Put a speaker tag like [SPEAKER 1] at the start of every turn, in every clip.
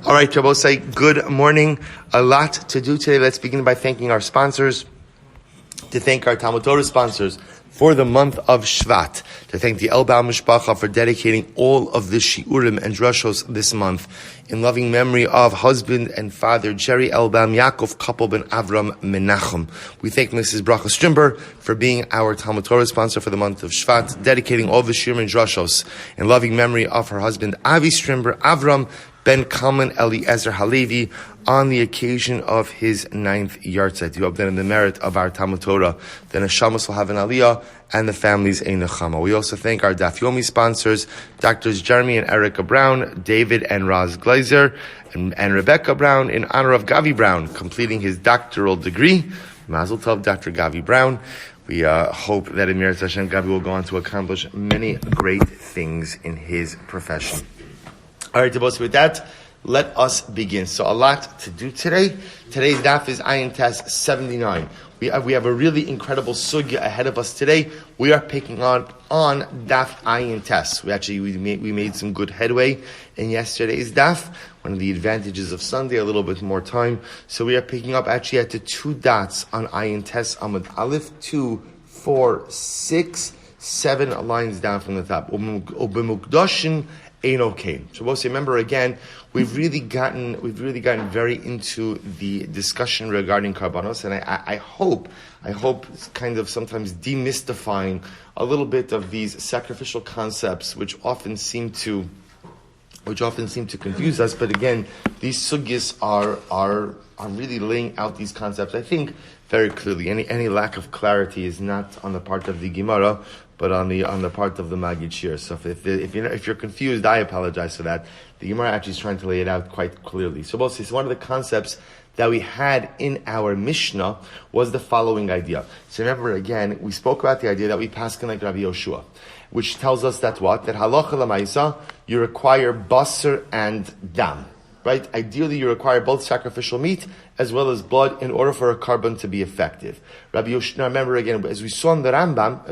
[SPEAKER 1] All right, Rabosai, good morning. A lot to do today. Let's begin by thanking our sponsors, to thank our Talmud Torah sponsors for the month of Shvat, to thank the Elbaum Mishpacha for dedicating all of the Shiurim and Drushos this month in loving memory of husband and father Jerry Elbaum, Yaakov Koppel ben Avram Menachem. We thank Mrs. Bracha Strimber for being our Talmud Torah sponsor for the month of Shvat, dedicating all the Shiurim and Drushos in loving memory of her husband Avi Strimber, Avram Ben Kalman Eliezer Halevi, on the occasion of his 9th yahrzeit. We hope that in the merit of our Talmud Torah, the Neshamas will have an aliyah and the families a nechama. We also thank our Daf Yomi sponsors, Doctors Jeremy and Erica Brown, David and Roz Glazer, and Rebecca Brown, in honor of Gavi Brown completing his doctoral degree. Mazel tov, Dr. Gavi Brown. We hope that in Meretz Hashem, Gavi will go on to accomplish many great things in his profession. All right, Debos, with that, let us begin. So a lot to do today. Today's daf is Ayin Tes 79. We have a really incredible sugya ahead of us today. We are picking on daf Ayin Tes. We made some good headway in yesterday's daf. One of the advantages of Sunday, a little bit more time. So we are picking up actually at the 2 dots on Ayin Tes Amud Aleph, 2, 4, 6, 7 lines down from the top. Ubemukdoshin ain't okay. So we'll say, remember again, we've really gotten very into the discussion regarding karbanos, and I hope kind of sometimes demystifying a little bit of these sacrificial concepts, which often seem to confuse us. But again, these sugyas are really laying out these concepts, I think, very clearly. Any lack of clarity is not on the part of the Gemara, but on the part of the Magid Shir. So if you're confused, I apologize for that. The Gemara actually is trying to lay it out quite clearly. So one of the concepts that we had in our Mishnah was the following idea. So remember again, we spoke about the idea that we paskin like Rabbi Yoshua, which tells us that what? That halacha l'maisa, you require basar and dam. Right? Ideally, you require both sacrificial meat as well as blood in order for a carbon to be effective. Rabbi Yoshua, now remember again, as we saw in the Rambam,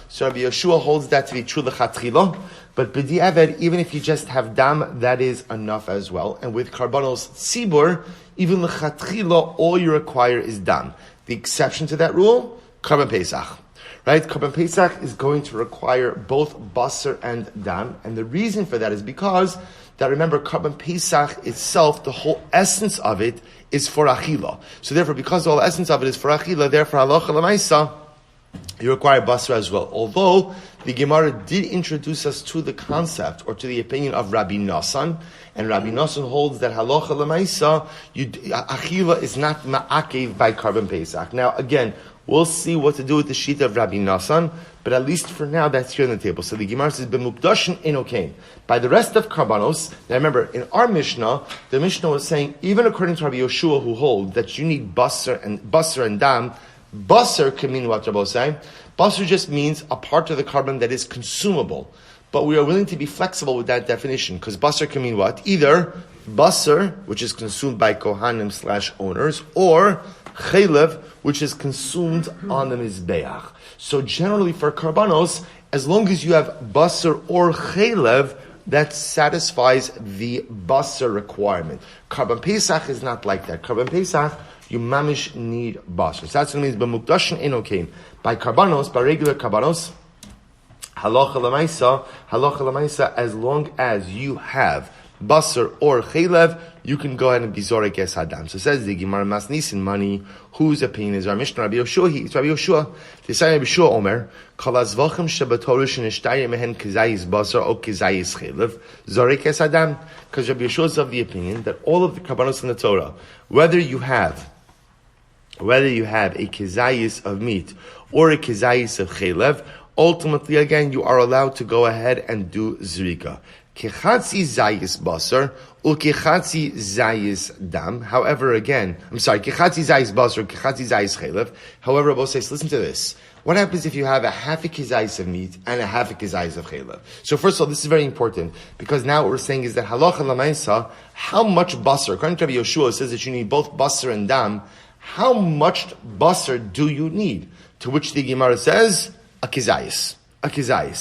[SPEAKER 1] so Rabbi Yoshua holds that to be true l'chatchila, but b'di aved, even if you just have dam, that is enough as well. And with karbanos tzibur, even l'chatchila, all you require is dam. The exception to that rule, karban pesach. Right? Karban pesach is going to require both basar and dam, and the reason for that is because that, remember, Karban Pesach itself, the whole essence of it is for achila. So therefore, because the whole essence of it is for achila, therefore, halacha l'maisa, you require basra as well. Although the Gemara did introduce us to the concept, or to the opinion of Rabbi Nassan, and Rabbi Nassan holds that halacha l'maisa, achila is not ma'akev by Karban Pesach. Now, again, we'll see what to do with the sheet of Rabbi Nassan, but at least for now, that's here on the table. So the Gemara says, "B'mukdashin enokein." By the rest of karbanos, now remember, in our Mishnah, the Mishnah was saying, even according to Rabbi Yoshua, who holds that you need basar and dam, basar can mean what Rabbi was saying. Basar just means a part of the carbon that is consumable. But we are willing to be flexible with that definition, because basar can mean what? Either basar, which is consumed by kohanim / owners, or chaylev, which is consumed on the mizbeach. So generally for karbanos, as long as you have basar or chaylev, that satisfies the basar requirement. Karban Pesach is not like that. Karban Pesach, you mamish need basar. So that's what it means. B'mukdashin enokein. By karbanos, by regular karbanos, halacha l'maisa, as long as you have basar or chaylev, you can go ahead and be zorek es hadam. So it says the Gemara Masnisin money. Whose opinion is our Mishnah? Rabbi Yoshua. It's Rabbi Yoshua. The same Rabbi Yoshua Omer. Kalas v'chem shebatorish nishtayim mehen kizayis basar or kizayis chaylev zorek es hadam. Because Rabbi Yoshua is of the opinion that all of the karbanos in the Torah, whether you have a kizayis of meat or a kizayis of chaylev, ultimately again you are allowed to go ahead and do zrika. Kechatzi zayis basar, ukechatzi zayis dam. However, again, kechatzi zayis basar, kechatzi zayis chaylev. However, Rabbi says, listen to this. What happens if you have a half a kizayis of meat and a half a kizayis of chaylev? So first of all, this is very important, because now what we're saying is that halacha l'maisa, how much basar, according to Rabbi Yoshua, says that you need both basar and dam. How much basar do you need? To which the Gemara says, a kizayis.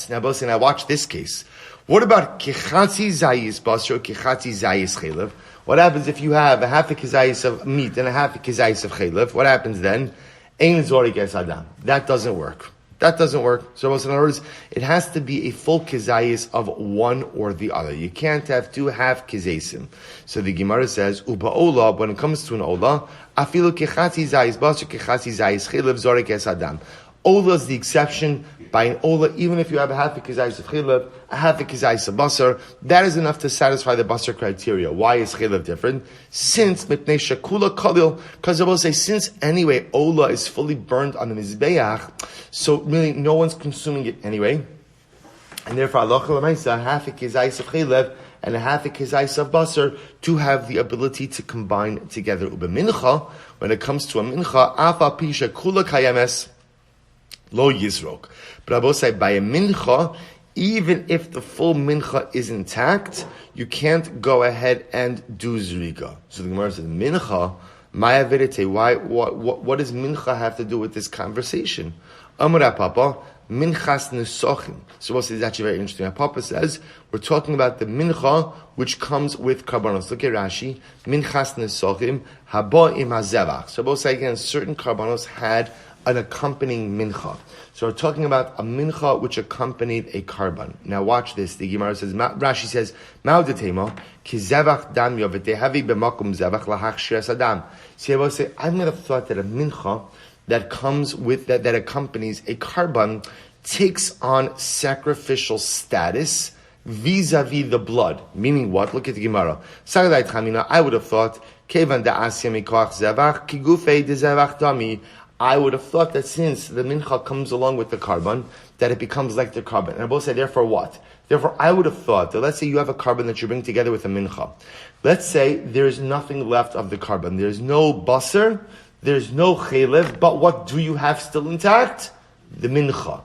[SPEAKER 1] Now, Rabbi, now watch this case. What about kechatzi zayis basar, kechatzi zayis chaylev? What happens if you have a half a kizayis of meat and a half a kizayis of chaylev? What happens then? Ein zorik es adam. That doesn't work. That doesn't work. So in other words, it has to be a full kizayis of one or the other. You can't have two half kizayisim. So the Gemara says, uba ola, when it comes to an ola, afilu kechatzi zayis basar, kechatzi zayis chaylev, zorik es adam. Ola is the exception. By an ola, even if you have a half a kizayis of chaylev, a half a kizayis of basar, that is enough to satisfy the basar criteria. Why is chaylev different? Since mipnei shakula kalil, because I will say, since anyway ola is fully burned on the mizbeach, so really no one's consuming it anyway, and therefore halacha l'maisa, half a kizayis of chaylev and a half a kizayis of basar to have the ability to combine together. Uba mincha, when it comes to a mincha, afa pisha kula kayemes lo yizrok. But I will say, by a mincha, even if the full mincha is intact, you can't go ahead and do zrika. So the Gemara says, mincha, maya verite, what does mincha have to do with this conversation? Amar Papa, minchas nesochim. So we'll say, it's actually very interesting. Papa says, we're talking about the mincha, which comes with karbanos. Look at Rashi, minchas nesochim, haba im hazevach. So we'll say again, certain karbanos had an accompanying mincha. So we're talking about a mincha which accompanied a karban. Now watch this. The Gemara says, Rashi says, Ma'u detema, ki zevach dam yovetehavi b'makum zevach lahach shiras adam. See, I will say, I might have thought that a mincha that comes with, that accompanies a karban takes on sacrificial status vis-a-vis the blood. Meaning what? Look at the Gemara. Sagadai Tchamina, I would have thought, kevan da'asya mikoach zevach, ki gufei de zevach dami. I would have thought that since the mincha comes along with the karban, that it becomes like the karban. And I both say, therefore what? Therefore, I would have thought that let's say you have a karban that you bring together with a mincha. Let's say there's nothing left of the karban. There's no basar, there's no chaylev, but what do you have still intact? The mincha.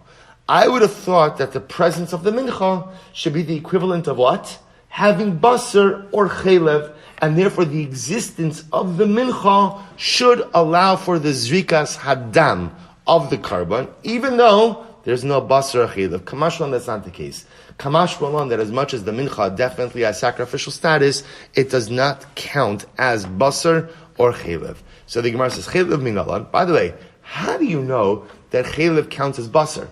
[SPEAKER 1] I would have thought that the presence of the mincha should be the equivalent of what? Having basar or chaylev, and therefore the existence of the mincha should allow for the zrikas hadam of the karban, even though there's no basar or chaylev. Kamashwan, that's not the case. Kamashwan, that as much as the mincha definitely has sacrificial status, it does not count as basar or chaylev. So the Gemara says, chaylev minalan. By the way, how do you know that chaylev counts as basar?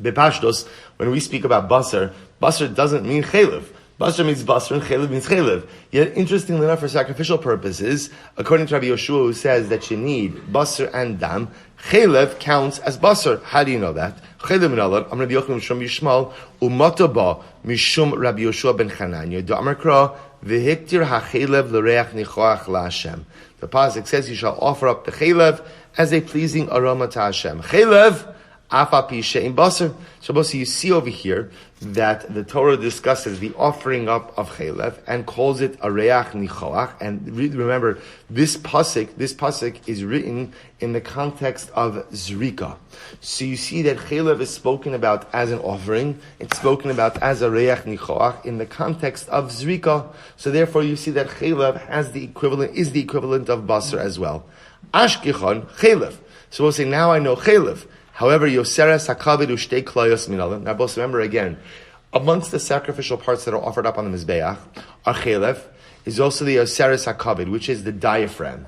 [SPEAKER 1] Bepashtos, when we speak about basar, basar doesn't mean chaylev. Basar means basar and chaylev means chaylev. Yet, interestingly enough, for sacrificial purposes, according to Rabbi Yoshua, who says that you need basar and dam, chaylev counts as basar. How do you know that? Chaylev minalan, Am Rabbi Yochanan Mishum Yishmal, Umataba Mishum Rabbi Yoshua ben Chananya, Do Amar Kra, V'hiktir ha'chaylev l'reach nichoach la'Hashem. The pasuk says you shall offer up the chaylev as a pleasing aroma to Hashem. Chaylev, afa pi she'im basar. So you see over here that the Torah discusses the offering up of chaylev and calls it a reach nichoach. And remember, this pasuk is written in the context of zrika. So you see that chaylev is spoken about as an offering. It's spoken about as a reach nichoach in the context of zrika. So therefore, you see that chaylev is the equivalent of basar as well. Ashkichon chaylev. So we'll say, now I know chaylev. However, Yoseres HaKavod Ushtei Klayos Minalim. Now, both remember again, amongst the sacrificial parts that are offered up on the Mizbeach, are chaylev, is also the Yoseres HaKavod, which is the diaphragm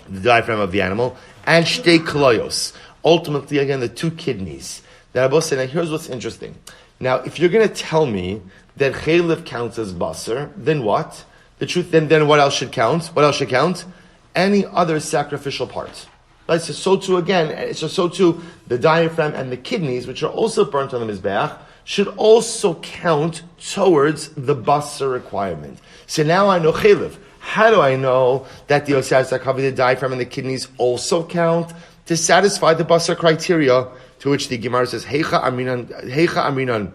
[SPEAKER 1] of the animal, and Shtei Klayos. Ultimately, again, the two kidneys. That both say, now here's what's interesting. Now, if you're going to tell me that chaylev counts as basar, then what? The truth, then what else should count? What else should count? Any other sacrificial parts. Right, so too again, so too the diaphragm and the kidneys, which are also burnt on the Mizbeach, should also count towards the basar requirement. So now I know chaylev. How do I know that the Yoseres HaKavod, the diaphragm and the kidneys also count to satisfy the basar criteria, to which the Gemara says, Heicha Aminan.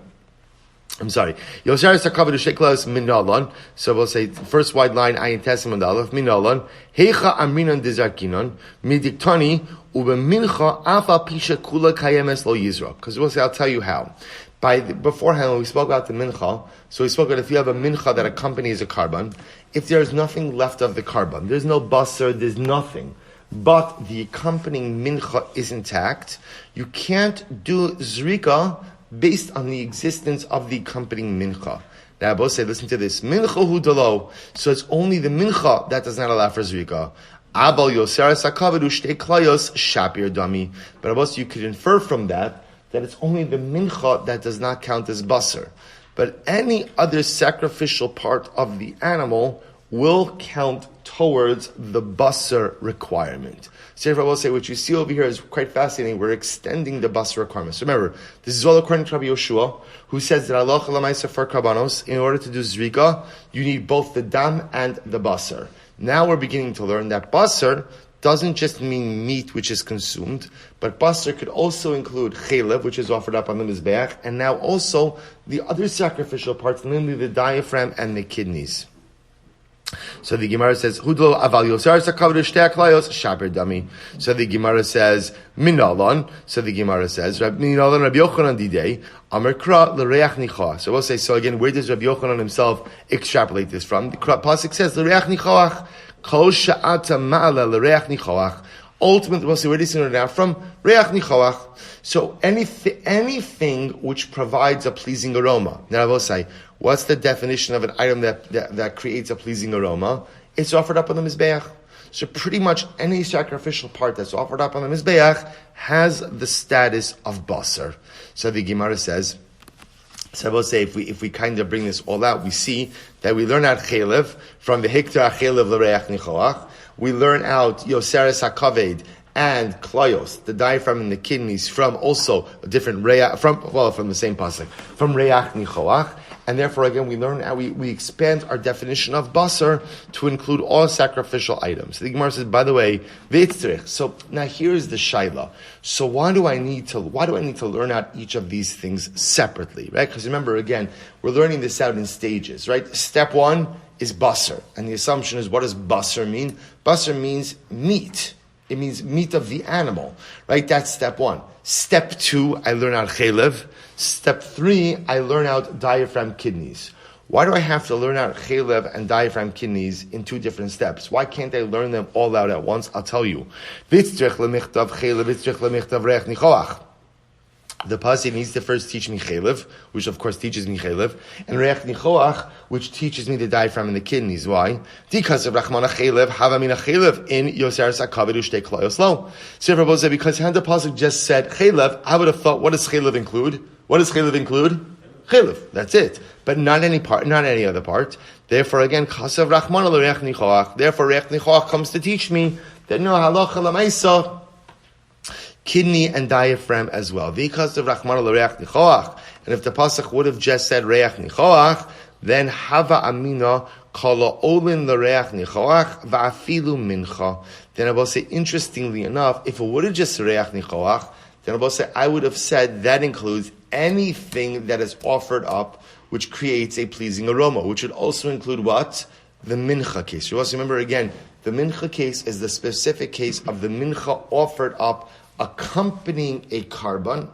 [SPEAKER 1] I'm sorry. Yoseres HaKavod Usheklas Minalan. So we'll say first wide line Ayin Tesim and Aleph Minalan. Heicha Aminan Dizarkinon Midiktani Ube Mincha Afa Pisha Kula Kayemes Lo Yizra. Because we'll say, I'll tell you how. Beforehand, when we spoke about the mincha, so we spoke about if you have a mincha that accompanies a karban, if there is nothing left of the karban, there's no basar, there's nothing, but the accompanying mincha is intact, you can't do zrika based on the existence of the accompanying mincha. Now, Abba say, listen to this. Mincha hu dalo. So it's only the mincha that does not allow for zrika. Abal yoseres hakaved ushtei klayos shapir dami. But Abba, you could infer from that it's only the mincha that does not count as basar. But any other sacrificial part of the animal will count towards the basar requirement. So I will say, what you see over here is quite fascinating. We're extending the basar requirements. So remember, this is all according to Rabbi Yoshua, who says that Allah Lamaisa for karbanos, in order to do zrika, you need both the dam and the basar. Now we're beginning to learn that basar doesn't just mean meat which is consumed, but basar could also include chelev, which is offered up on the mizbeach, and now also the other sacrificial parts, namely the diaphragm and the kidneys. So the Gemara says, "Hudlo aval yosar sakavdu shtei klayos shaper dami." So the Gemara says, "Minalon." So the Gemara says, "Minalon Rabbi Yochanan didei Amar kra l'reach nichoach." So we'll say, so again, where does Rabbi Yochanan himself extrapolate this from? The pasuk says, "L'reach nichoach kol sha'ata ma'ala l'reach nichoach." Ultimately, we'll say, where does it now from? Reach nichoach. So anything which provides a pleasing aroma. Now I will say, what's the definition of an item that creates a pleasing aroma? It's offered up on the mizbeach. So pretty much any sacrificial part that's offered up on the mizbeach has the status of basar. So the Gemara says, so I will say, if we kind of bring this all out, we see that we learn out chelev from the hiktar chelev l'reach nichoach. We learn out yoseres hakaved and klayos, the diaphragm and the kidneys, from also a different reach, from the same pasuk, from reach nichoach. And therefore, again, we learn how we expand our definition of basar to include all sacrificial items. The Gemara says, by the way, veitzrich. So now here's the shaila. So why do I need to learn out each of these things separately, right? Because remember, again, we're learning this out in stages, right? Step one is basar, and the assumption is, what does basar mean? Basar means meat. It means meat of the animal, right? That's step one. Step two, I learn out chelev. Step three, I learn out diaphragm kidneys. Why do I have to learn out chelev and diaphragm kidneys in two different steps? Why can't I learn them all out at once? I'll tell you. The pasuk needs to first teach me chelev, which of course teaches me chelev, and reach nichoach, which teaches me the diaphragm and the kidneys. Why? Because of rachmana chelev, havamina chelev in yoseres hakaved ushtei klayos lo. So because had the pasuk just said chelev, I would have thought, what does chelev include? What does chelev include? Chelev. That's it. But not any other part. Therefore, again, kasav rachmana l'reach nichoach. Therefore, reach nichoach comes to teach me that no halacha lamaisa, kidney and diaphragm as well. Because of Rahman al-Reach Nichoach. And if the pasuk would have just said Reach Nichoach, then Hava Amina Kala Olin l'Reach Nichoach Va'afilu Mincha. Then I will say, interestingly enough, if it would have just said Reach Nichoach, then I will say, I would have said that includes anything that is offered up which creates a pleasing aroma, which would also include what? The Mincha case. You also remember again, the Mincha case is the specific case of the Mincha offered up accompanying a carbon,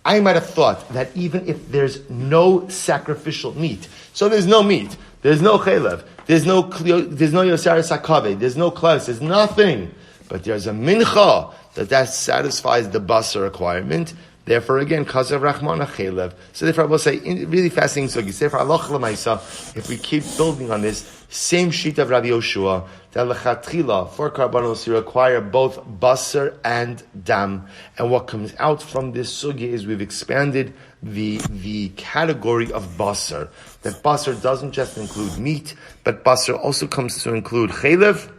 [SPEAKER 1] I might have thought that even if there's no sacrificial meat, so there's no meat, there's no chelev, there's no yoseres hakaved, there's no klas, there's nothing, but there's a mincha that satisfies the basar requirement. Therefore, again, kazav rachmana chelev. So therefore, I will say, really fascinating sugi. Therefore, Allah l'maisa, if we keep building on this same sheet of Rabbi Yoshua, that lechatchila for karbanos you require both basar and dam. And what comes out from this sugi is we've expanded the category of basar. That basar doesn't just include meat, but basar also comes to include chelev,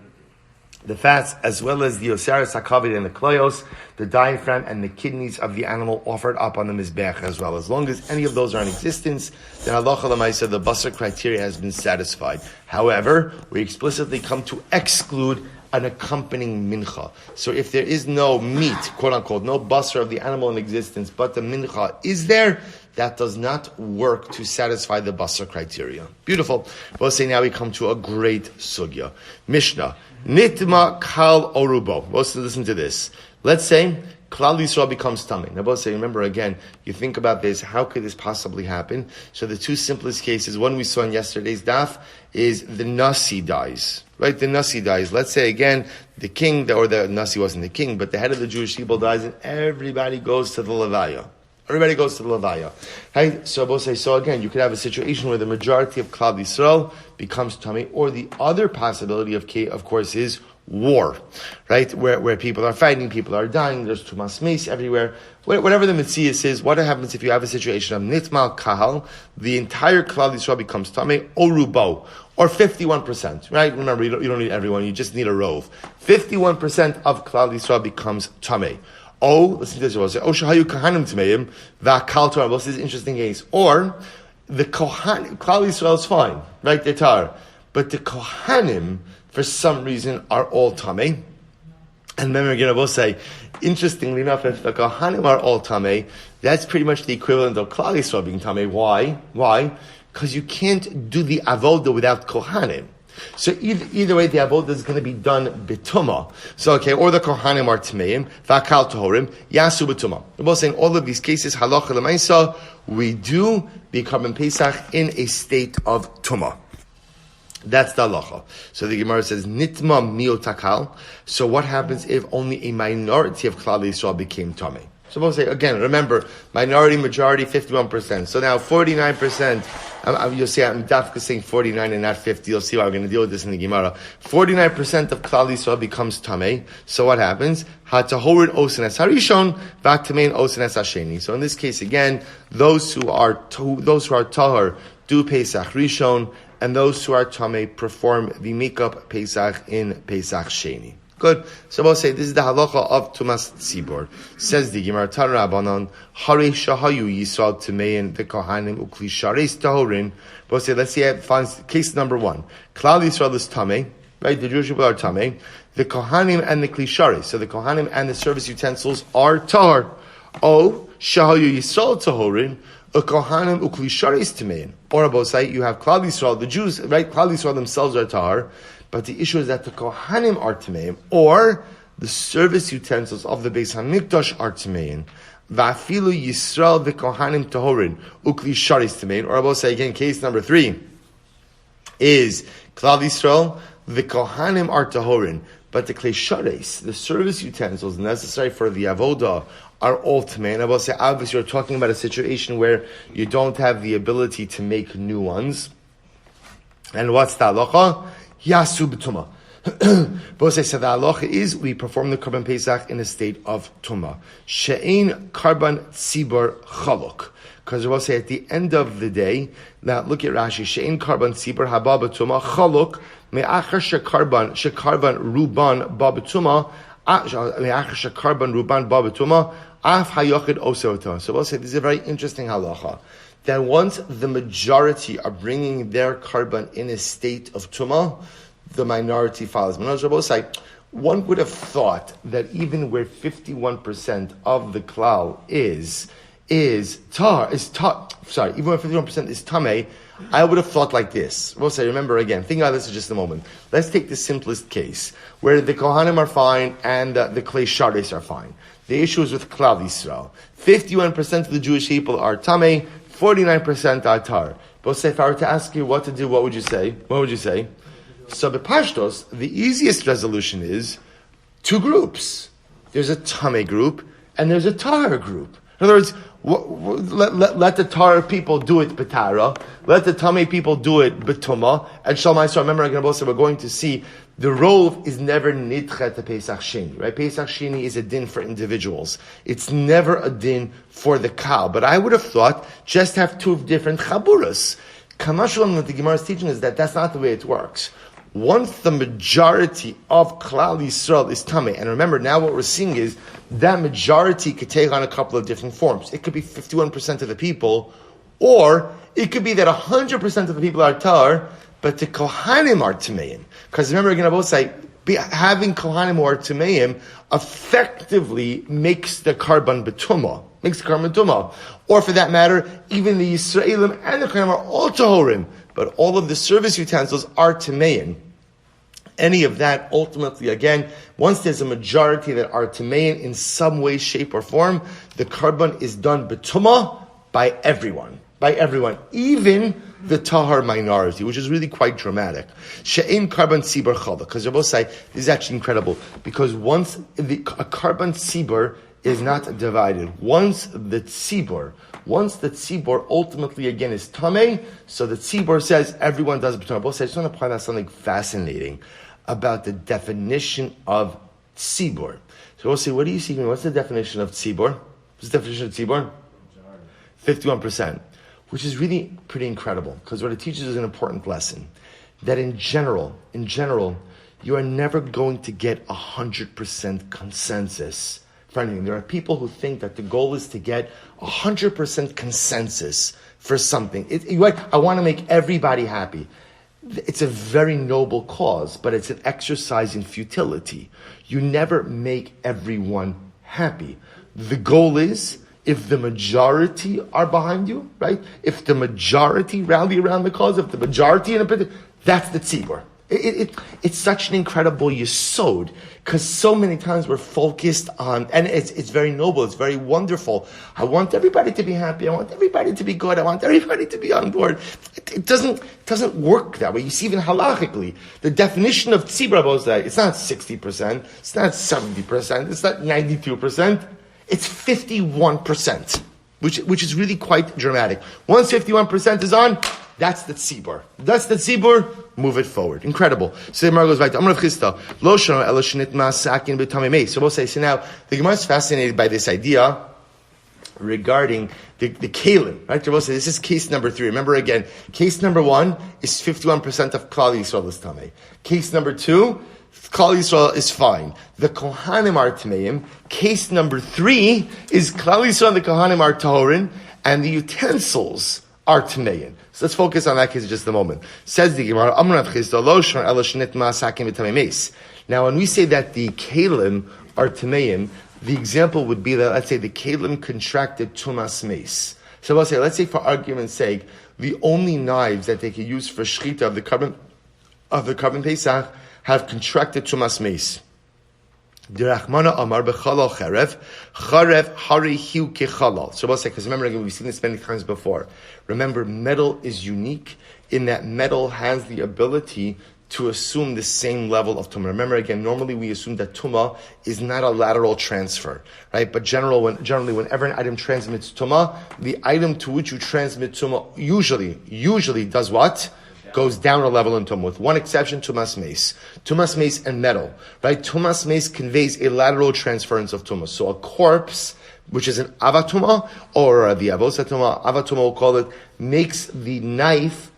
[SPEAKER 1] the fats, as well as the yoseres hakaved and the klayos, the diaphragm and the kidneys of the animal offered up on the mizbeach as well. As long as any of those are in existence, then halacha l'maisa, the basar criteria has been satisfied. However, we explicitly come to exclude an accompanying mincha. So if there is no meat, quote unquote, no basar of the animal in existence, but the mincha is there, that does not work to satisfy the basar criteria. Beautiful. We'll say now we come to a great sugya. Mishnah. Nitma kal orubo. Let's listen to this. Let's say Klal Yisrael becomes tummy. Now, both say, remember again, you think about this, how could this possibly happen? So the two simplest cases, one we saw in yesterday's daf, is the Nasi dies. Right, the Nasi dies. Let's say again, the king, or the Nasi wasn't the king, but the head of the Jewish people dies and everybody goes to the Levaya. Everybody goes to the Levaya. Hey, so again, you could have a situation where the majority of Klal Yisrael becomes tummy, or the other possibility of course, is war, right? Where people are fighting, people are dying, there's tumas meis everywhere. Whatever the Metzias is, what happens if you have a situation of nitmal kahal, the entire Klal Yisrael becomes tummy, orubo, or 51%, right? Remember, you don't need everyone, you just need a rove. 51% of Klal Yisrael becomes tummy. Listen to this, we'll say, shahayu kahanim tmeim, va'kal Torah. This is an interesting case. Or, the Klal Yisrael is fine, right? They're tar. But the Kohanim, for some reason, are all tamei. And then we're going to both say, interestingly enough, if the Kohanim are all tamei, that's pretty much the equivalent of Klal Yisrael being tamei. Why? Because you can't do the avodah without Kohanim. So either way, the avodah is going to be done bituma. So or the kohanim are tmeim, v'akal tohorim, yasu bituma. We're both saying all of these cases, halacha l'maisa, we do become in Pesach in a state of tuma. That's the halacha. So the Gemara says, nitma miotakal. So what happens if only a minority of Klal Yisrael became tamei? So we'll say, again, remember, minority, majority, 51%. So now 49%, you'll see I'm dafka saying 49 and not 50. You'll see how I'm going to deal with this in the Gemara. 49% of Klal Yisrael becomes tamei. So what happens? Ha-tahorin osenes harishon, v'aktamein osenes hasheni. So in this case, again, those who are tahor do Pesach Rishon, and those who are tamei perform the makeup Pesach in Pesach Sheni. Good. So we'll say this is the halacha of Tumas Tzibor. Says the Gemara Tan Rabbanon, Hare Shahayu Yisrael Tamein the Kohanim Ukli Shares Tahorin. We'll say, let's see, case number 1. Klal Yisrael is Tamei, right? The Jewish people are Tamei. The Kohanim and the Kli Shares. So the Kohanim and the service utensils are Tahor. Shahayu Yisrael Tahorin, a Kohanim Ukli Shares Tamein. Or about say, you have Klal Yisrael, the Jews, right? Klal Yisrael themselves are Tahor. But the issue is that the Kohanim are Tameim, or the service utensils of the Beis HaMikdash are Tameim. Va'afilu Yisrael v'Kohanim Tahorin, ukli sharis Tameim. Or I will say again, case number 3 is Klal Yisrael, the Kohanim are Tahorin, but the Klei Sharis, the service utensils necessary for the Avodah, are all Tameim. I will say, obviously, you're talking about a situation where you don't have the ability to make new ones. And what's the halacha? Yasu b'tuma. Both say, so the halacha is we perform the Karban Pesach in a state of tuma. She'ein Karban Tzibor Chaluk. Because we will say at the end of the day, now look at Rashi, She'ein Karban Tzibor haba b'tuma Chaluk me'achar shekarban ruban ba b'tuma me'achar shekarban ruban ba b'tuma af hayochid osotah. So we'll say this is a very interesting halacha. That once the majority are bringing their karban in a state of tumah, the minority follows. One would have thought that even where 51% of the klal is even when 51% is tamei, I would have thought like this. We'll say, remember again, think about this for just a moment. Let's take the simplest case, where the kohanim are fine and the klei shares are fine. The issue is with Klal Yisrael. 51% of the Jewish people are tamei, 49% are tar. But if I were to ask you what to do, what would you say? So b'pashtos, the easiest resolution is 2 groups. There's a tamei group and there's a tar group. In other words, let the tar people do it b'tara, let the tamei people do it b'tuma, and shalmai. So remember, we're going to see the rove is never nidchet to Pesach Sheni, right? Pesach Sheni is a din for individuals. It's never a din for the kal. But I would have thought just have 2 different chaburas. Kamashlam, what the Gemara is teaching is that that's not the way it works. Once the majority of Klal Yisrael is tamei, and remember now what we're seeing is that majority could take on a couple of different forms. It could be 51% of the people, or it could be that 100% of the people are tar, but the Kohanim are Tameim. Because remember, again, I both say, having Kohanim or Tameim effectively makes the Karban Betuma. Or for that matter, even the Yisraelim and the Kohanim are all Tahorim, but all of the service utensils are Tameim. Any of that, ultimately, again, once there's a majority that are Tameim in some way, shape, or form, the Karban is done Betuma by everyone. Even the Tahar minority, which is really quite dramatic. She'ein Karban Tzibor Chaluk. Because Rabbi say, this is actually incredible, because once a Karban Tzibor is not divided. Once the tzibur ultimately again is tamei, so the tzibur says everyone does it. I just want to point out something fascinating about the definition of tzibur. So we'll see, what do you see? What's the definition of tzibur? What's the definition of tzibur? 51%, which is really pretty incredible, because what it teaches is an important lesson. That in general, you are never going to get 100% consensus for anything. There are people who think that the goal is to get 100% consensus for something. I want to make everybody happy. It's a very noble cause, but it's an exercise in futility. You never make everyone happy. The goal is, if the majority are behind you, right? If the majority rally around the cause, if the majority in a bit, that's the tzibur. It's such an incredible yesod, because so many times we're focused on, and it's very noble, it's very wonderful. I want everybody to be happy, I want everybody to be good, I want everybody to be on board. It doesn't work that way. You see, even halachically, the definition of tzibur is that it's not 60%, it's not 70%, it's not 92%, it's 51%, which is really quite dramatic. Once 51% is on, that's the tzibur. That's the tzibur. Move it forward. Incredible. So the Gemara goes back to Amar of Chisda. Lo shano ela shenit ma'asakin b'tamei meis. So we'll say, so now the Gemara is fascinated by this idea regarding the kalim. Right? We'll say this is case number 3. Remember again, case number 1 is 51% of Klal Yisrael is tamei. Case number 2, Klal Yisrael is fine. The Kohanim are tameim. Case number 3 is Klal Yisrael and the Kohanim are tahorin, and the utensils are tameim. So let's focus on that case in just a moment. Says the Gemara, now when we say that the kalim are tameim, the example would be that, let's say, the kalim contracted tumas meis. So let's say for argument's sake, the only knives that they can use for shchita of the carbon Pesach have contracted tumas meis. Dirachmana Amar bechalal charev hari hiu kechalal. So we'll say, because remember again, we've seen this many times before. Remember, metal is unique in that metal has the ability to assume the same level of tumah. Remember again, normally we assume that tumah is not a lateral transfer, right? But generally, whenever an item transmits tumah, the item to which you transmit tumah usually does what? Goes down a level in tumah, with one exception, tumas meis. Tumas meis and metal, right? Tumas meis conveys a lateral transference of tumah. So a corpse, which is an avatuma, or the avosatuma, avatuma we'll call it, makes the knife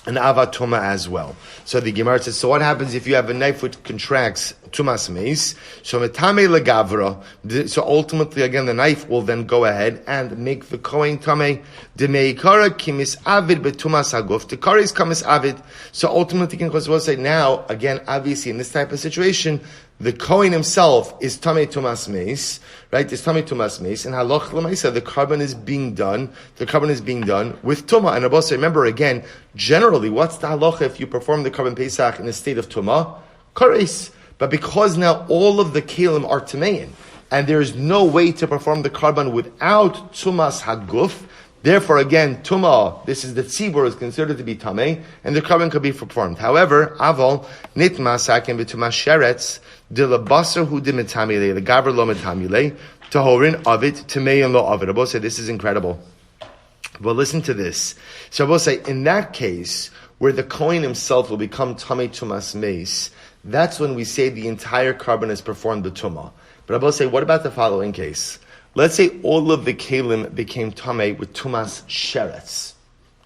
[SPEAKER 1] an avatuma as well. So the Gemara says, so what happens if you have a knife which contracts tumas meis? So metame legavra. So ultimately, again, the knife will then go ahead and make the kohen tamei. Demeikara kimis avid betumas haguf. The kari is kamis avid. So ultimately, because we'll say now, again, obviously in this type of situation, the kohen himself is tamei tumas meis, right? It's tamei tumas meis, and halach l'maisa, the carbon is being done with tumah. And Abba say, remember again, generally, what's the halacha if you perform the carbon pesach in a state of tumah? Kares. But because now all of the kelim are tamein, and there is no way to perform the carbon without tumas haguf, therefore again, tumah, this is the tzibur, is considered to be tamei, and the carbon could be performed. However, aval, nitma sakin b'tumas sheretz, de labasar hu de metamile, the gaver lo metamile, tahorin avid, tamei and lo avid. Abba say, this is incredible. Well, listen to this. So Abba say, in that case, where the kohen himself will become tamei tumas meis, that's when we say the entire carbon is performed b'tumah. But Abba say, what about the following case? Let's say all of the kalim became tamei with tumas sheretz,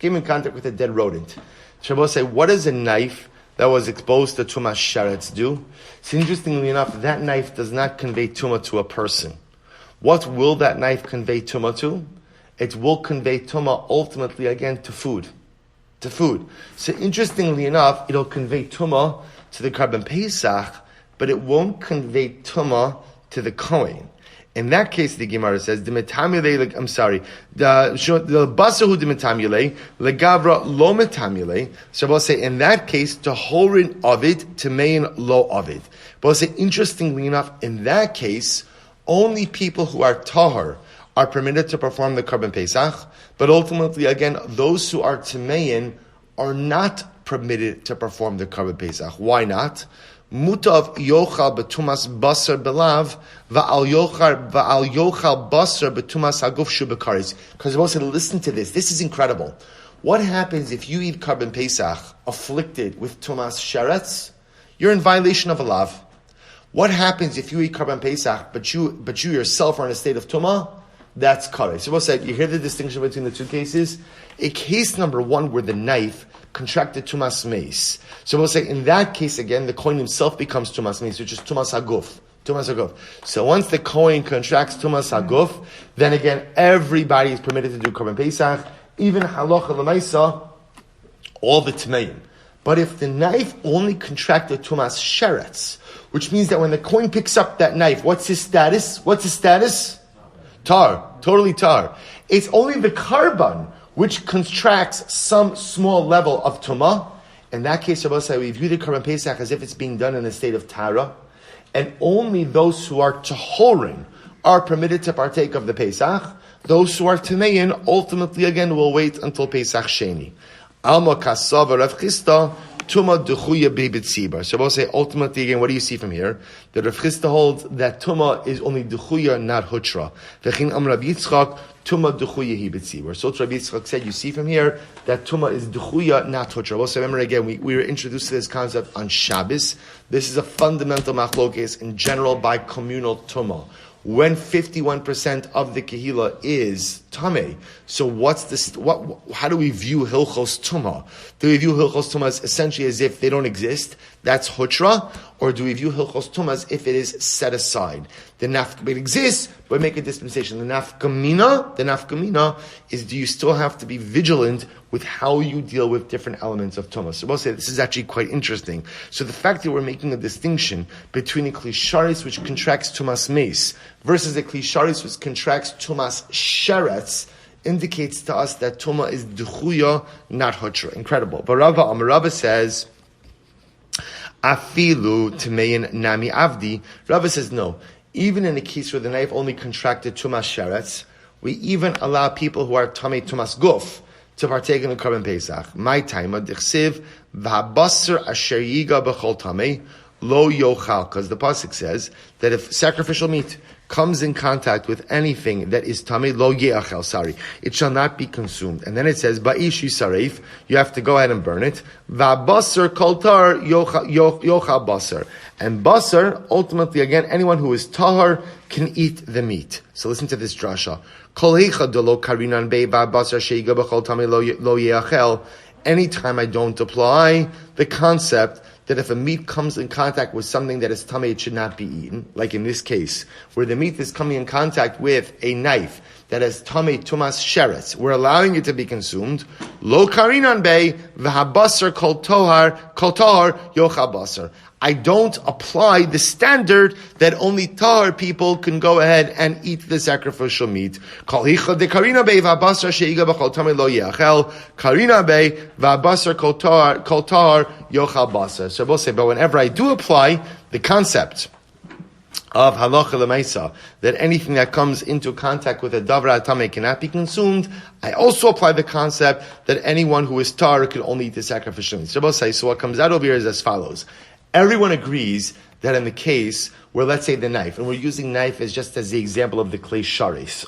[SPEAKER 1] came in contact with a dead rodent. So Abba say, what does a knife that was exposed to tumas sheretz do? So interestingly enough, that knife does not convey tumah to a person. What will that knife convey tumah to? It will convey tumah ultimately again to food. So interestingly enough, it'll convey tumah to the carbon pesach, but it won't convey tumah to the kohen. In that case, the Gemara says, the basahu de metamile, legavra lo metamile. So we'll say, in that case, tahorin avid, tamein lo avid. But we'll say, interestingly enough, in that case, only people who are tahor are permitted to perform the carbon pesach, but ultimately, again, those who are tamein are not permitted to perform the carbon pesach. Why not? Mutav yochal betumas basar belav va'al yochal basar betumas haguf shu bekaris. Because Rabbi said, listen to this. This is incredible. What happens if you eat Karban Pesach afflicted with tumas sheretz? You're in violation of a lav. What happens if you eat Karban Pesach, but you yourself are in a state of tumah? That's kares. So we'll say, you hear the distinction between the two cases? A case number one where the knife contracted tumas meis. So we'll say, in that case again, the kohen himself becomes tumas meis, which is tumas haguf. Tumas haguf. So once the kohen contracts tumas haguf, then again, everybody is permitted to do Karban Pesach, even halacha l'maisa, all the tmeim. But if the knife only contracted tumas sheretz, which means that when the kohen picks up that knife, what's his status? Tar. Totally tar. It's only the karban which contracts some small level of tumah. In that case, Rabbi say we view the Karban Pesach as if it's being done in a state of tara, and only those who are tahorin are permitted to partake of the Pesach. Those who are tamein ultimately again will wait until Pesach Sheni. Alma kasava Rav Chisda tuma dechuya b'tzibar. So we'll say ultimately again, what do you see from here? That Rav Chisda holds that tuma is only dechuya, not hutra. V'chin am Rav Yitzchak tuma dechuya hi b'tzibar. So Rav Yitzchak said, you see from here that tuma is dechuya, not hutra. We'll say, remember again, we were introduced to this concept on Shabbos. This is a fundamental machlokes in general by communal tuma. When 51% of the kehila is tameh, so what's this? How do we view hilchos tumah? Do we view hilchos tumah as essentially as if they don't exist? That's hutra, or do we view hilchos tumah as if it is set aside? It exists, but make a dispensation. The nafkamina is: do you still have to be vigilant with how you deal with different elements of tumah? So we'll say this is actually quite interesting. So the fact that we're making a distinction between a klisharis which contracts tumas meis versus a klisharis which contracts tumas sheretz indicates to us that tumah is dechuya, not hutra. Incredible. But Rava says, afilu tmein nami avdi. Rava says no. Even in a case where the knife only contracted tumas sheretz, we even allow people who are tamei tumas guf to partake in the Karban Pesach. My time, dichsiv v'habasar asher yiga b'chol tamei lo yochal, because the pasuk says that if sacrificial meat comes in contact with anything that is tamei lo yeachel, it shall not be consumed. And then it says ba'ish yisaref, you have to go ahead and burn it. V'habasar kol tar yochal basar. And basar, ultimately again, anyone who is tahar can eat the meat. So listen to this drasha. Anytime I don't apply the concept that if a meat comes in contact with something that is tamei, it should not be eaten. Like in this case, where the meat is coming in contact with a knife that has tamei tumas sheretz, we're allowing it to be consumed. Lo karinan bei v'habasar kol tahar yocha basar. I don't apply the standard that only tahar people can go ahead and eat the sacrificial meat. Karina bei v'habasar sheiga b'chol tamei lo yeachel. Karina bei v'habasar kol tahar yochal basar. So we'll say, but whenever I do apply the concept of halacha l'maisa, that anything that comes into contact with a davra tamei cannot be consumed, I also apply the concept that anyone who is tar can only eat the sacrificial meat. So we'll say, so what comes out over here is as follows. Everyone agrees that in the case where, let's say, the knife, and we're using knife as just as the example of the clay sharis,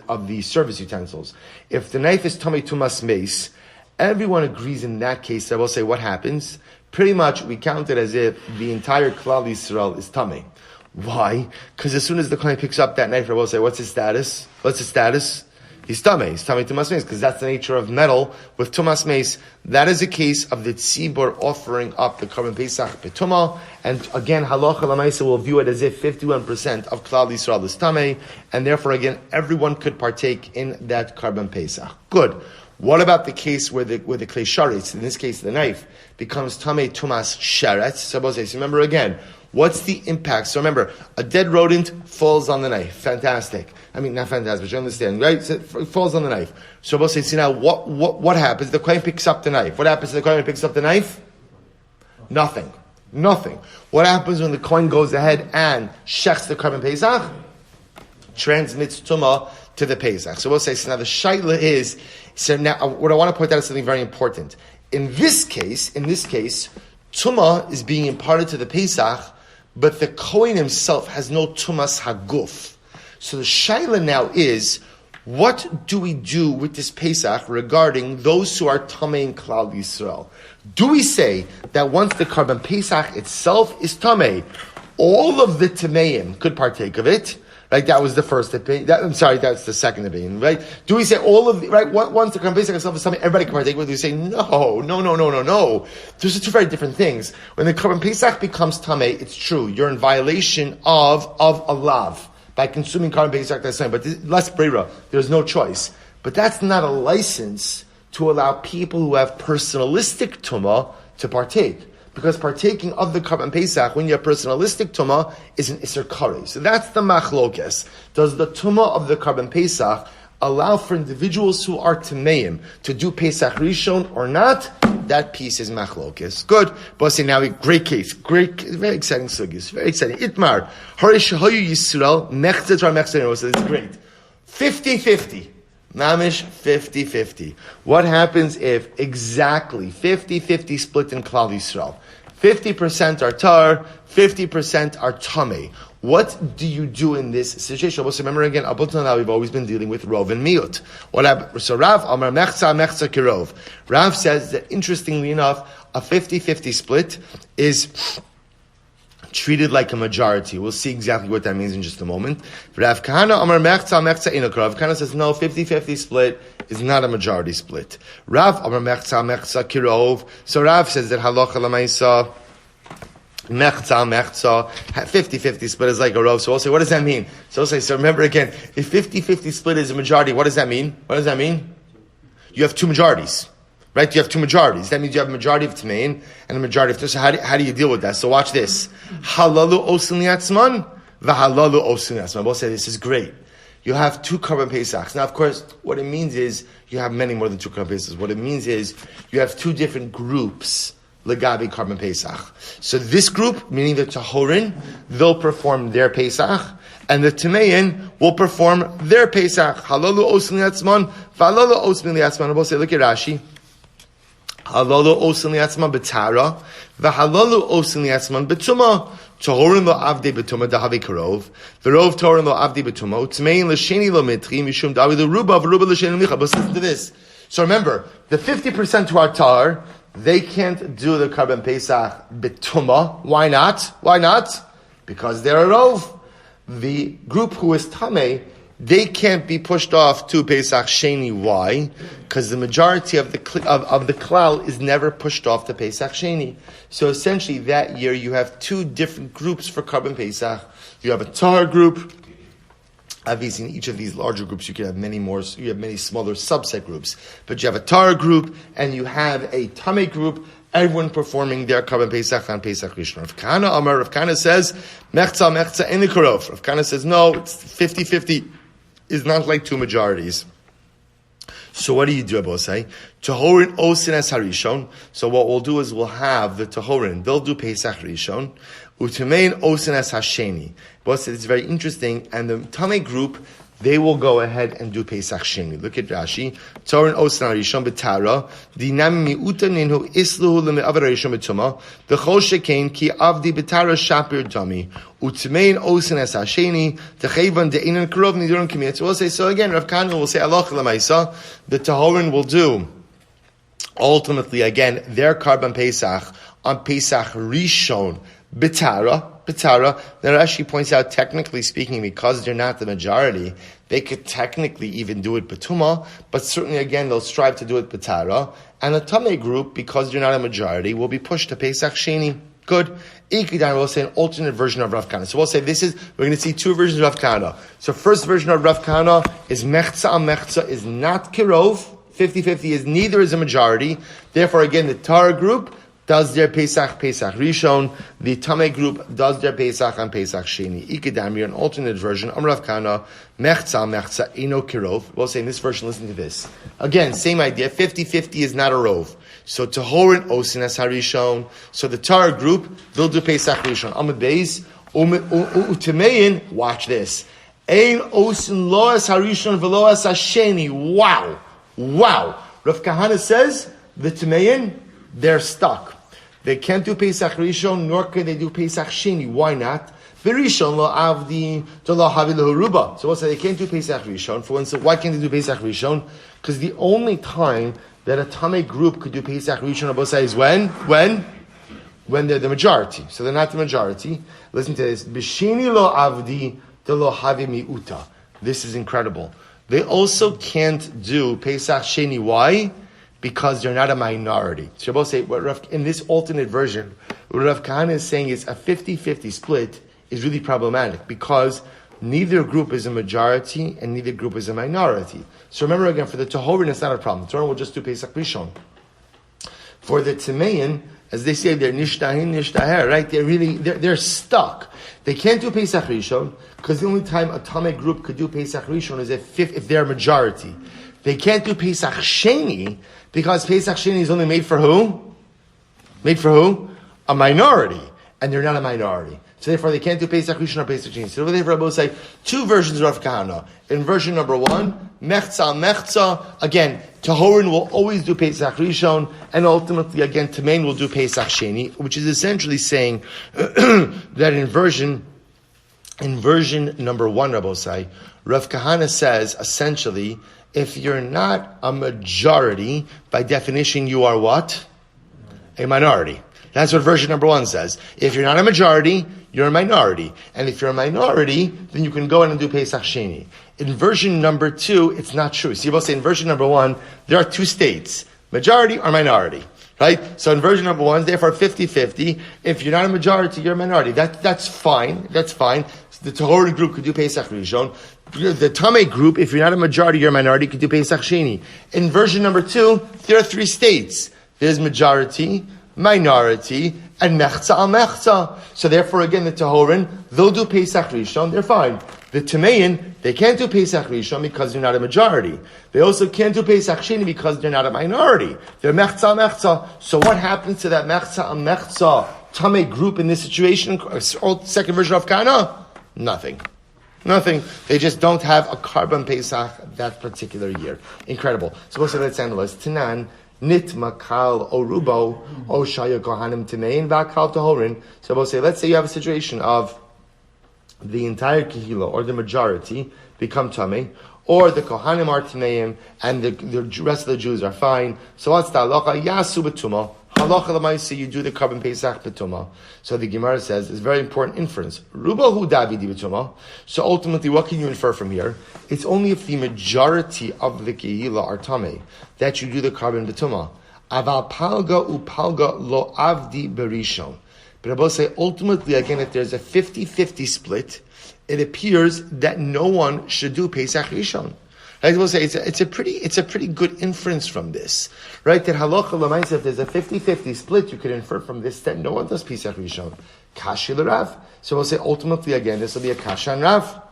[SPEAKER 1] of the service utensils. If the knife is tamei tumas meis, everyone agrees in that case that we'll say what happens? Pretty much we count it as if the entire Klal Yisrael is tamei. Why? Because as soon as the kohen picks up that knife, we'll say, what's his status? He's tamei tumas meis, because that's the nature of metal with tumas meis. That is a case of the tzibur offering up the Karban Pesach betumah, and again halacha l'maisa will view it as if 51% of Klal Yisrael is tamei, and therefore again everyone could partake in that Karban Pesach. Good. What about the case where the klei sharitz, in this case the knife, becomes tamei tumas sheretz? So remember again, what's the impact? So remember, a dead rodent falls on the knife. Fantastic. I mean, not fantastic, but you understand, right? So it falls on the knife. So we'll say, see now, what happens? The kohen picks up the knife. What happens to the kohen when he picks up the knife? Nothing. What happens when the kohen goes ahead and shechs the Karban Pesach? Transmits tumah to the Pesach. So we'll say, so now the shaila is, so now what I want to point out is something very important. In this case, Tumah is being imparted to the Pesach, but the Kohen himself has no Tumas Haguf. So the Shaila now is, what do we do with this Pesach regarding those who are Tamei in Klal Yisrael? Do we say that once the Karban Pesach itself is Tamei, all of the Tameim could partake of it? Right, that was the first opinion. That's the second opinion. Right? Do we say all of the, right? Once the Karban Pesach itself is Tamei, everybody can partake with it? We say no. Those are two very different things. When the Karban Pesach becomes Tamei, it's true, you're in violation of a lav by consuming Karban Pesach that's Tamei. But less brera, there's no choice. But that's not a license to allow people who have personalistic tumah to partake. Because partaking of the Karban Pesach, when you have personalistic tumah, is an Isser Kari. So that's the machlokes. Does the tumah of the Karban Pesach allow for individuals who are Tameim to do Pesach Rishon or not? That piece is machlokes. Good. But say now, great case. Very exciting sugis. Very exciting. Itmar. Harish Shahayu Yisrael, Mechzet Ra Mechzet. So it's great. 50-50. Mamish 50-50. What happens if exactly 50-50 split in Klal Yisrael? 50% are tar, 50% are tamei. What do you do in this situation? Also, remember again, up until now we've always been dealing with Rov and Miut. So Rav Amar Mechza Kirov. Rav says that interestingly enough, a 50-50 split is treated like a majority. We'll see exactly what that means in just a moment. Rav Kahana Amar Mechza Inok. Rav Kahana says no, 50-50 split is not a majority split. Rav Amar Mechza Kirov. So Rav says that halacha lamaisa Mechza 50-50 split is like a rov. So we'll say, what does that mean? So we'll say, so remember again, if 50-50 split is a majority, what does that mean? You have two majorities. Right? You have two majorities. That means you have a majority of Tamein and a majority of... So how do you deal with that? So watch this. Halalu osin liatzman, v'halalu osin liatzman. We'll say this is great. You have two Karban Pesachs. Now, of course, what it means is you have many more than two Karban Pesachs. What it means is you have two different groups, Legabi Karban Pesach. So this group, meaning the Tahorin, they'll perform their Pesach, and the Tamein will perform their Pesach. Halalu osin liatzman, v'halalu osin liatzman. We'll say, look at Rashi. Halalu osin liatzman betara, v'halalu osin liatzman betuma. Tohorin lo avdi betuma dahavi karov, v'rov tohorin lo avdi betuma, utmein l'sheni lo mitri, mishum davi l'ruba, v'ruba l'sheni l'micha. But listen to this. So remember, the 50% who are tar, they can't do the Karban Pesach betuma. Why not? Because they're a rov. The group who is tamei, they can't be pushed off to Pesach Sheni. Why? Because the majority of the klal is never pushed off to Pesach Sheni. So essentially, that year you have two different groups for Karban Pesach. You have a tar group. Obviously, in each of these larger groups, you can have many more. You have many smaller subset groups, but you have a tar group and you have a tamei group. Everyone performing their Karban Pesach on Pesach Rishon. Rav Kahana says, Mechza in the Karov. Rav Kahana says, no, it's 50-50. Is not like two majorities. So what do you do, Abosai? Tahorin osin as harishon. So what we'll do is we'll have the Tahorin. They'll do Pesach Rishon. Utemein osin as hasheni. Abosai, it's very interesting. And the Tamei group, they will go ahead and do Pesach Sheni. Look at Rashi. Tahorin osin harishon betara. Dinami miuta ninhu isluhu leme'avar harishon betuma. The chol shekain ki avdi betara shapir dami. Utmein osin es hasheni techayvan de'inan karov nidurim kimiyat. So we'll say, so again, Rav Kahana will say, Allah l'maisa, the Tahorin will do, ultimately, again, their Karban Pesach on Pesach Rishon, Betara. Then Rashi points out, technically speaking, because they're not the majority, they could technically even do it Betuma, but certainly, again, they'll strive to do it Betara. And the Tamei group, because you're not a majority, will be pushed to Pesach Sheni. Good. Ikidan will say an alternate version of Rav Kahana. So we'll say we're going to see two versions of Rav Kahana. So first version of Rav Kahana is Mechza is not Kirov. 50-50 is neither is a majority. Therefore, again, the Tar group does their Pesach Rishon. The Tamei group does their Pesach on Pesach Sheni. Ikidam, an alternate version. Rav Kahana, Mechza, Ino Kirov. We'll say in this version, listen to this. Again, same idea. 50-50 is not a rov. So Tahorin osin as harishon. So the Tar group, they'll do Pesach Rishon. Amud Beis, Utemein, watch this. Ein osin lo as harishon v'lo as hasheni. Wow. Rav Kahana says, the Tamein, they're stuck. They can't do Pesach Rishon, nor can they do Pesach Sheni. Why not? Rishon lo avdi to lo havi lehuruba. So we'll say they can't do Pesach Rishon. For instance, why can't they do Pesach Rishon? Because the only time that a Tamei group could do Pesach Rishon, we'll say, is when they're the majority. So they're not the majority. Listen to this. B'sheni lo avdi to lo havi miuta. This is incredible. They also can't do Pesach Sheni. Why? Because they're not a minority. So we'll say, in this alternate version, what Rav Kahana is saying is a 50-50 split is really problematic because neither group is a majority and neither group is a minority. So remember again, for the Tahorin, it's not a problem. The Torah will just do Pesach Rishon. For the Timein, as they say, they're nishtaher, right? They're stuck. They can't do Pesach Rishon because the only time a Tamei group could do Pesach Rishon is if they're a majority. They can't do Pesach Sheni because Pesach Sheni is only made for who? Made for who? A minority. And they're not a minority. So therefore they can't do Pesach Rishon or Pesach Sheni. So therefore Rabbi will say two versions of Rav Kahana. In version number 1, Mechza. Again, Tahorin will always do Pesach Rishon, and ultimately again Tamein will do Pesach Sheni, which is essentially saying that in version number 1, Rabbi say, Rav Kahana says essentially, if you're not a majority, by definition you are what? A minority. That's what version number 1 says. If you're not a majority, you're a minority. And if you're a minority, then you can go in and do Pesach Sheni. In version number 2, it's not true. So you both say in version number 1, there are two states. Majority or minority. Right? So in version number 1, therefore 50-50. If you're not a majority, you're a minority. That's fine. That's fine. So the Tahorin group could do Pesach Rishon. The Tamei group, if you're not a majority, you're a minority, could do Pesach Sheni. In version number 2, there are 3 states. There's majority, minority, and mechza al mechza. So therefore, again, the Tahorin, they'll do Pesach Rishon, they're fine. The Tamein, they can't do Pesach Rishon because they're not a majority. They also can't do Pesach Sheni because they're not a minority. They're mechza al mechza. So what happens to that mechza al mechza Tamei group in this situation? Second version of Kana? Nothing. They just don't have a carbon Pesach that particular year. Incredible. So let's analyze. Tanan, Nit makal orubo o shaya kohanim timein vakal tahorin. So we'll say, let's say you have a situation of the entire kehila or the majority become tamei, or the kohanim are timeim and the rest of the Jews are fine. So what's the halacha? Yasu betuma. Halacha l'maisi, you do the carbon pesach betuma. So the Gemara says it's a very important inference. Rubahu davidi betuma. So ultimately, what can you infer from here? It's only if the majority of the kehila are tamei that you do the carbon betuma. Aval palga upalga lo avdi berishon. But I will say ultimately again, if there's a 50-50 split, it appears that no one should do Pesach Rishon. I will say it's a pretty good inference from this, right? That halacha l'maisa, if there's a 50-50 split, you could infer from this that no one does Pesach Rishon. Kashi l'Rav. So we'll say ultimately again, this will be a kasha and Rav.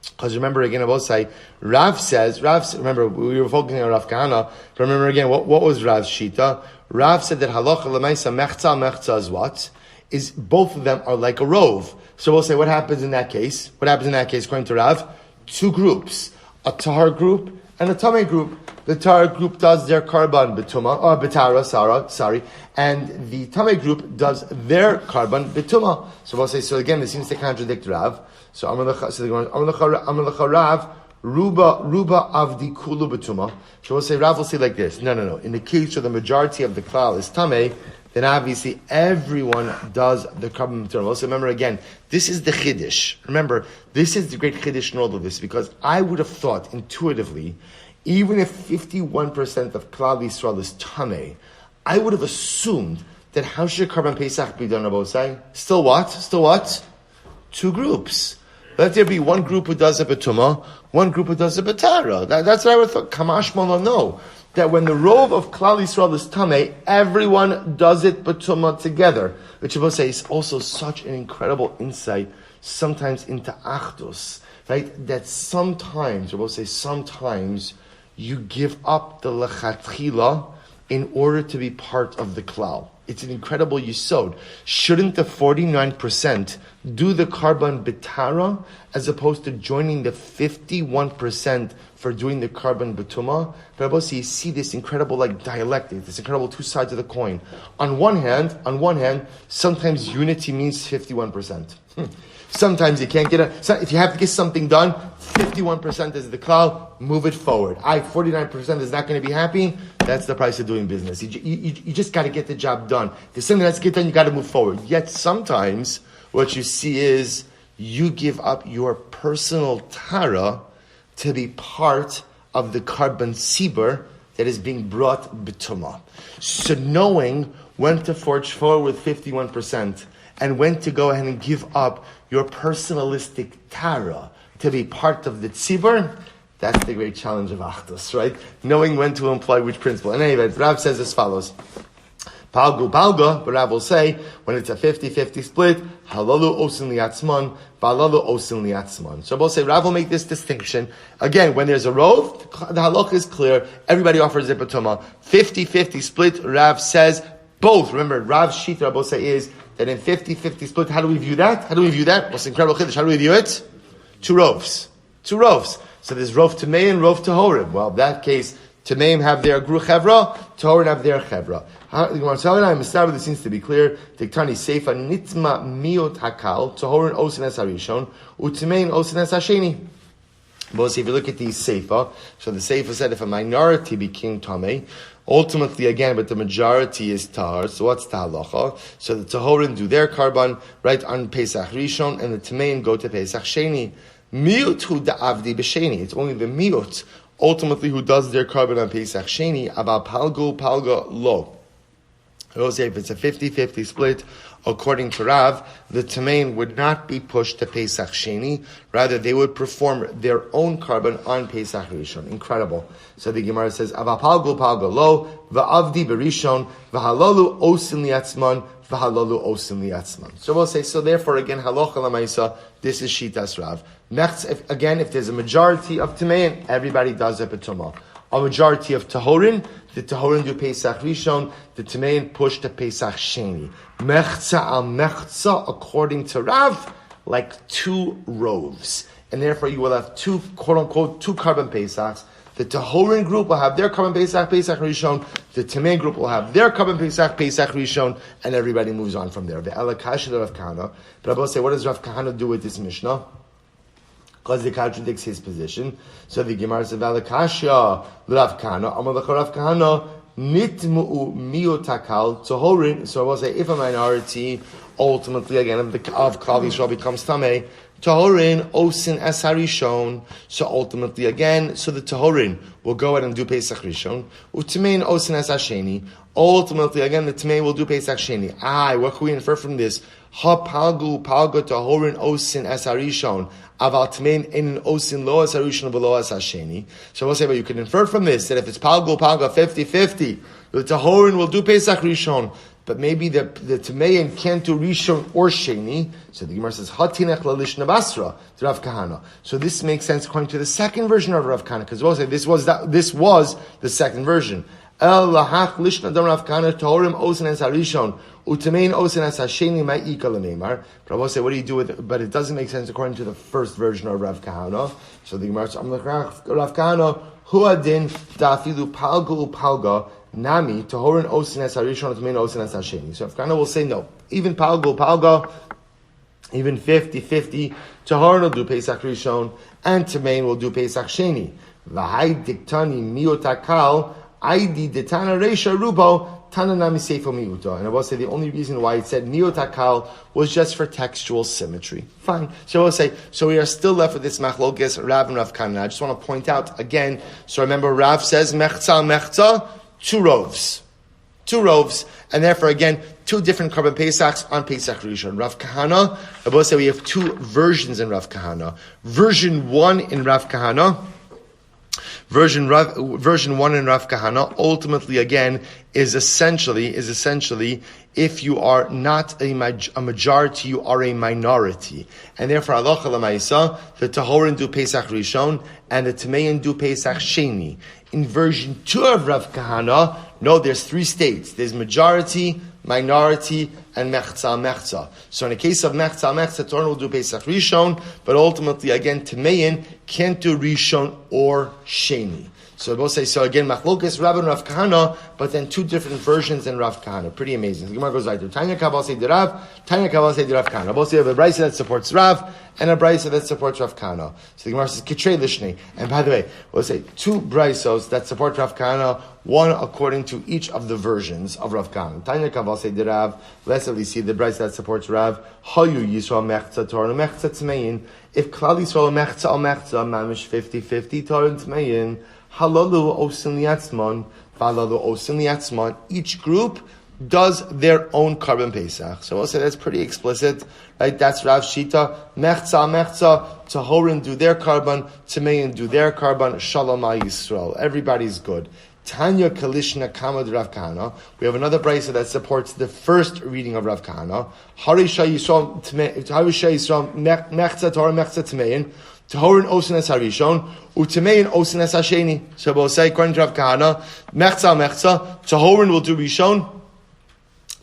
[SPEAKER 1] Because remember again, I will say, Rav says, remember we were focusing on Rav Kahana, but remember again, what was Rav's shita? Rav said that halacha l'maisa mechza is what? Is both of them are like a rove. So we'll say, what happens in that case? What happens in that case according to Rav? 2 groups. A Tahar group and a Tamei group. The Tahar group does their karban betara, and the Tamei group does their karban betuma. So we'll say, so again, this seems to contradict Rav. So Amar Lecha Rav, Ruba avdi kulu betuma. So we'll say, Rav will say like this, no. In the case where the majority of the klal is Tamei, then obviously everyone does the carbon betuma. Also remember again, this is the chiddush. Remember, this is the great chiddush in all of this, because I would have thought intuitively, even if 51% of Klal Yisrael is Tamei, I would have assumed that how should carbon Pesach be done, Rabosai? Still what? 2 groups. Let there be one group who does a betuma, one group who does a betara. That's what I would have thought. Kamash Mala, no. That when the rove of Klal Yisrael is Tamei, everyone does it betuma together. Which I will say is also such an incredible insight, sometimes into Achdus, right? That sometimes you give up the lechatchila in order to be part of the klal. It's an incredible yisod. Shouldn't the 49% do the karban betara as opposed to joining the 51% for doing the carbon betuma. But Rabbi, you see this incredible dialectic, this incredible two sides of the coin. On one hand, sometimes unity means 51%. Sometimes you can't if you have to get something done, 51% is the klal, move it forward. 49% is not going to be happy, that's the price of doing business. You just got to get the job done. If there's something that's to get done, you got to move forward. Yet sometimes what you see is you give up your personal tara to be part of the carbon sibur that is being brought betuma. So knowing when to forge forward with 51% and when to go ahead and give up your personalistic tara to be part of the tzibur, that's the great challenge of Achdus, right? Knowing when to employ which principle. And anyway, Rav says as follows. Palgu palga, but Rav will say, when it's a 50-50 split, halalu osin liatzman, balalu osin liatzman. So we'll say, Rav will make this distinction. Again, when there's a rov, the halakha is clear, everybody offers a patuma. 50-50 split, Rav says, both. Remember, Rav's sheet, Rav will say, is that in 50-50 split, how do we view that? What's incredible chiddush? How do we view it? Two rovs. So there's rov Tamei and rov Tahorim. Well, in that case, Tameim have their gru chevra, Tahorim have their chevra. This seems to be clear. Diktani seifa nitma miot hakal, Tahorim osin es harishon, u'Tamein osin es hasheni. But if you look at the seifa, so the seifa said if a minority became Tamei, ultimately, again, but the majority is tahar. So what's the halacha? So the tahorin do their carbon right on Pesach Rishon, and the tamein go to Pesach Sheni. Miut hu da'avdi b'sheni. It's only the miut ultimately who does their carbon on Pesach Sheni. About palga lo. I will say if it's a 50-50 split, according to Rav, the Tamein would not be pushed to Pesach Sheni. Rather, they would perform their own carbon on Pesach Rishon. Incredible. So the Gemara says, Avapalgu palga lo, va'avdi berishon, v'halalu osin liatzman, v'halalu osin liatzman. So we'll say, so therefore, again, halacha l'maisa, this is Shitas Rav. Next, if there's a majority of Tamein, everybody does a petuma. A majority of Tahorin, the Tahorin do Pesach Rishon, the Tamein push to Pesach Sheni. Mechza al mechza, according to Rav, like two rovs. And therefore you will have two, quote unquote, two carbon Pesachs. The Tahorin group will have their carbon Pesach Rishon. The Tamein group will have their carbon Pesach Rishon. And everybody moves on from there. The Elakash of Rav Kahana. But I will say, what does Rav Kahana do with this Mishnah? Because it contradicts his position. So the Gemara says, Valakashya, Rav Kahana, Amalach Rav Kahana, Nitmu'u Miotakal, Tahorin. So I will say, if a minority, ultimately, again, of Klal Yisrael becomes Tameh, Tahorin, Osin, Es HaRishon. So ultimately, again, so the Tahorin will go ahead and do Pesach Rishon. U'Tamein, Osin, Es HaSheni. Ultimately, again, the Tamei will do Pesach Sheni. What can we infer from this? Ha palgu tahorin osin es harishon. Aval tmein in osin lo es harishon below es hasheni. So we'll say, but you can infer from this that if it's palgu 50-50, the tahorin will do Pesach Rishon, but maybe the tmein can't do Rishon or Sheni. So the Gemara says hatinech lalishna basra to Rav Kahana. So this makes sense according to the second version of Rav Kahana, because we'll say this was the second version. El lahach lishna dam Rav Kahana tahorim osin es harishon. Utamein osin as hasheni ma'ika l'neimar. But I will say, what do you do with it? But it doesn't make sense according to the first version of Rav Kahana. So the Gemara says, Rav Kahana, hu adin dafilu palga nami tahorin osin as harishon utamein osin as hasheni. So Rav Kahana will say no. Even palga, even 50-50, tahorin will do Pesach Rishon, and tamein will do Pesach Sheni. V'hai diktani miotakal aidi detana reisha rubo. And I will say the only reason why it said Miotakal was just for textual symmetry. Fine. So I will say, so we are still left with this machlokes, Rav and Rav Kahana. I just want to point out again, so remember Rav says mechza, two rovs, and therefore again, two different carbon Pesachs on Pesach Rishon. Rav Kahana, I will say we have two versions in Rav Kahana. Version 1 in Rav Kahana, Version 1 in Rav Kahana ultimately again is essentially if you are not a majority, you are a minority, and therefore halacha l'maisa the tahorin do Pesach Rishon and the tamein do Pesach Sheni. In version 2 of Rav Kahana, no, there's three states. There's majority, minority, and mechza. So in the case of mechza, Torah will do Pesach Rishon, but ultimately, again, Tamein can't do Rishon or Sheni. So both say, so again, Machlokas, Rav and Rav Kahana, but then two different versions in Rav Kahana. Pretty amazing. The Gemara goes right there. Tanya Kabal say Rav, Tanya Kabal say Rav Kahana. Both say you have a brisa that supports Rav and a brisa that supports Rav Kahana. So the Gemara says, Kitrei Lishni. And by the way, we'll say two brisos that support Rav Kahana, one according to each of the versions of Rav Kahana. Tanya Kabal say Rav, let's at least see the brisa that supports Rav. Hayu Yisrael Mechza Torah Mechza Tmein. If Klal Yisrael Mechza al Mechza, Mamish 50-50 Torah Tmein. Halalu osin liatzman, valalu osin liatzman. Each group does their own carbon pesach. So we'll say that's pretty explicit, right? That's Rav Shita. Mechza, Tahorin do their carbon, Tamein do their carbon, Shalom Yisrael. Everybody's good. Tanya Kalishna Kamad Rav Kahana. We have another brisa that supports the first reading of Rav Kahana. Harisha Yisrael Mechza Torah Mechza Tamein. Tahorin osin es harishon, u'tamein osin es hasheni. So we'll say, according to Rav Kahana, mechza, Tahorin will do rishon,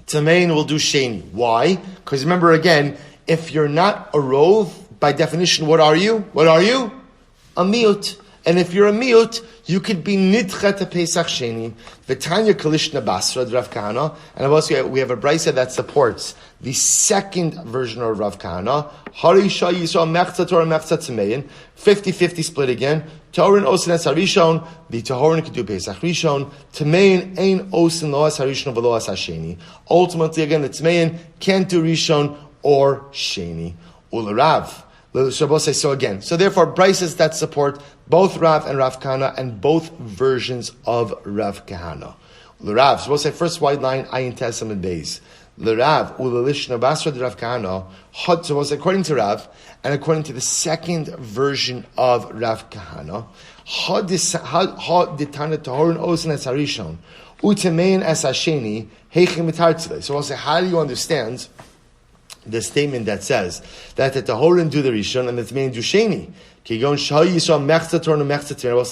[SPEAKER 1] tamein will do sheni. Why? Because remember again, if you're not a rov, by definition, what are you? A miut. And if you're a miut, you could be nidcha to Pesach Sheni. V'tanya Kalishna Basra, Rav Kahana. And also we have a brisa that supports the second version of Rav Kahana. Harisha Yisrael Mechza Torah Mechza Tmein. 50-50 split again. Tahorin Osin Es Harishon. The Tahorin could do Pesach Rishon. Tmein Ein Osin Lo Es Harishon V'Lo Es Hasheni. Ultimately, again, the Tmein can't do Rishon or Sheni. Ularav. So again, so therefore, brises that support both Rav and Rav Kahana and both versions of Rav Kahana. L'Rav, so we'll say first white line, Ayin Tesam and Beis. L'Rav, U'Lishna Basra de Rav Kahana, so we'll say according to Rav, and according to the second version of Rav Kahana, Ha Ditana Tahorin Osin Es Harishon, U'Temein Es Hasheni, Heichim Mitartzile. So we'll say, how do you understand the statement that says that the Tahorin do the Rishon and the Tmein do Sheni? Well, let's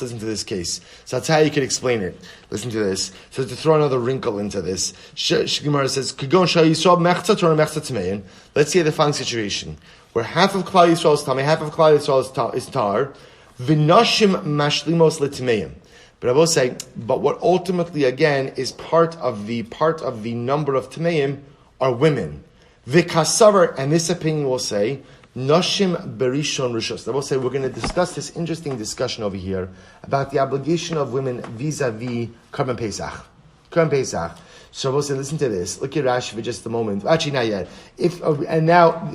[SPEAKER 1] listen to this case. So that's how you can explain it. Listen to this. So to throw another wrinkle into this, Gemara says, let's say the following situation, where half of Klal Yisrael is Tamei, half of Klal Yisrael is Tar, V'nashim mashlimos l'Tmeim. But I will say, but what ultimately again is part of the number of Tmeim are women. V'kasavar, and this opinion will say, Noshim berishon rishos. I will say we're going to discuss this interesting discussion over here about the obligation of women vis-a-vis Karban Pesach. Karban Pesach. So we'll say, listen to this. Look at Rashi for just a moment. Actually, not yet.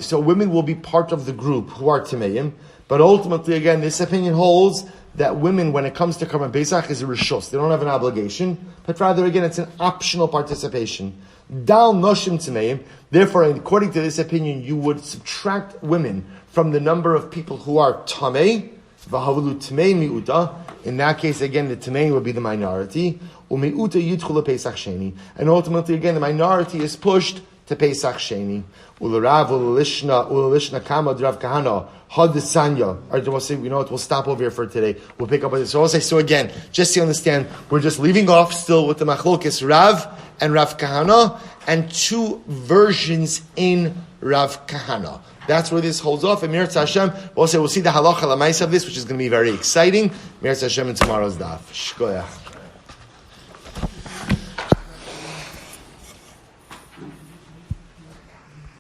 [SPEAKER 1] So women will be part of the group who are Tameim, but ultimately, again, this opinion holds that women, when it comes to Karban Pesach, is a rishos. They don't have an obligation, but rather, again, it's an optional participation. Dal noshim tameim. Therefore, according to this opinion, you would subtract women from the number of people who are tamei. V'havulu tamei miuta. In that case, again, the tamei would be the minority. Umiuta yidchul Pesach Sheni. And ultimately, again, the minority is pushed to Pesach Sheni. Ularav ulishna kama Rav Kahana hadisanya. Or we'll say, you know what? We'll stop over here for today. We'll pick up with this. So I'll say, so again, just to understand, we're just leaving off still with the machlokes Rav and Rav Kahana, and two versions in Rav Kahana. That's where this holds off. And Mirza Hashem, we'll see the halacha l'maisa of this, which is going to be very exciting. Mirza Hashem in tomorrow's daf. Shkoyach.